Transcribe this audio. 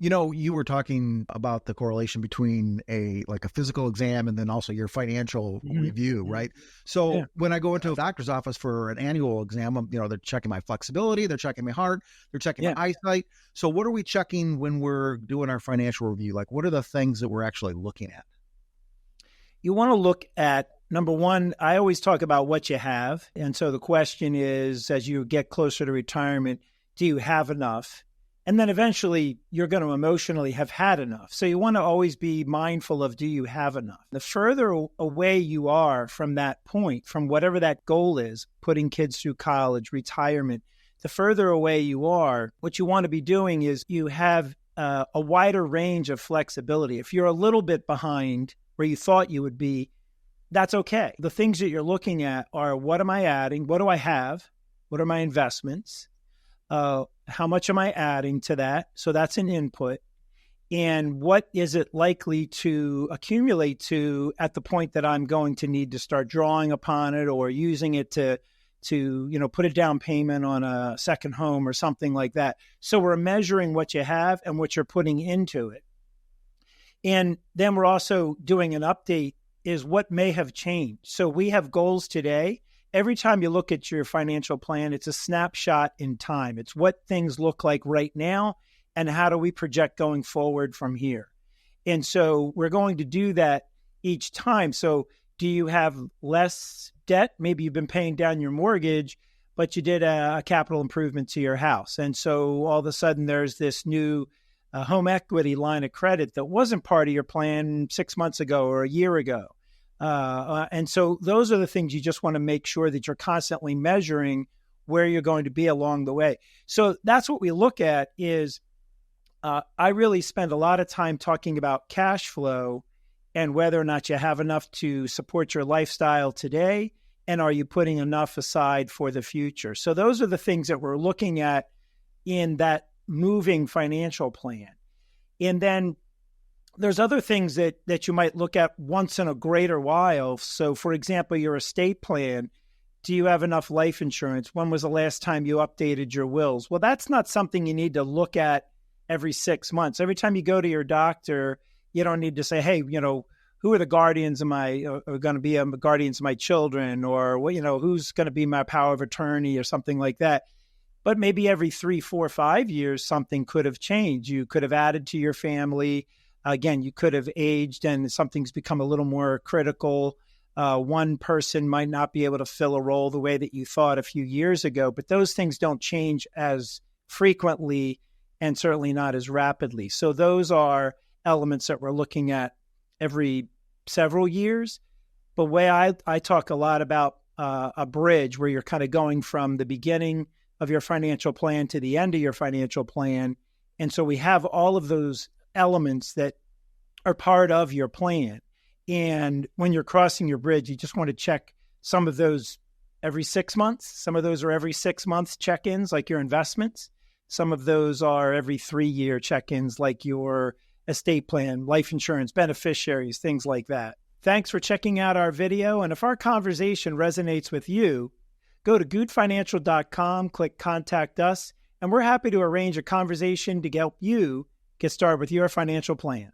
You were talking about the correlation between a physical exam and then also your financial review, right? So when I go into a doctor's office for an annual exam, they're checking my flexibility, they're checking my heart, they're checking my eyesight. So what are we checking when we're doing our financial review? Like, what are the things that we're actually looking at? You want to look at, number one, I always talk about what you have. And so the question is, as you get closer to retirement, do you have enough? And then eventually you're going to emotionally have had enough. So you want to always be mindful of, do you have enough? The further away you are from that point, from whatever that goal is, putting kids through college, retirement, the further away you are, what you want to be doing is you have a wider range of flexibility. If you're a little bit behind where you thought you would be, that's okay. The things that you're looking at are, what am I adding? What do I have? What are my investments? How much am I adding to that? So that's an input. And what is it likely to accumulate to at the point that I'm going to need to start drawing upon it or using it to put a down payment on a second home or something like that. So we're measuring what you have and what you're putting into it. And then we're also doing an update is what may have changed. So we have goals today. Every time you look at your financial plan, it's a snapshot in time. It's what things look like right now and how do we project going forward from here. And so we're going to do that each time. So do you have less debt? Maybe you've been paying down your mortgage, but you did a capital improvement to your house. And so all of a sudden there's this new home equity line of credit that wasn't part of your plan 6 months ago or a year ago. And so those are the things you just want to make sure that you're constantly measuring where you're going to be along the way. So that's what we look at is I really spend a lot of time talking about cash flow and whether or not you have enough to support your lifestyle today, and are you putting enough aside for the future? So those are the things that we're looking at in that moving financial plan. And then there's other things that you might look at once in a greater while. So for example, your estate plan, do you have enough life insurance? When was the last time you updated your wills? Well, that's not something you need to look at every 6 months. Every time you go to your doctor, you don't need to say, hey, who are the guardians of are going to be guardians of my children, or who's going to be my power of attorney or something like that. But maybe every 3, 4, 5 years, something could have changed. You could have added to your family. Again, you could have aged and something's become a little more critical. One person might not be able to fill a role the way that you thought a few years ago, but those things don't change as frequently and certainly not as rapidly. So those are elements that we're looking at every several years. But the way I talk a lot about a bridge where you're kind of going from the beginning of your financial plan to the end of your financial plan. And so we have all of those elements that are part of your plan. And when you're crossing your bridge, you just want to check some of those every 6 months. Some of those are every 6 months check-ins, like your investments. Some of those are every 3-year check-ins, like your estate plan, life insurance, beneficiaries, things like that. Thanks for checking out our video. And if our conversation resonates with you, go to goodfinancial.com, click Contact Us, and we're happy to arrange a conversation to help you get started with your financial plan.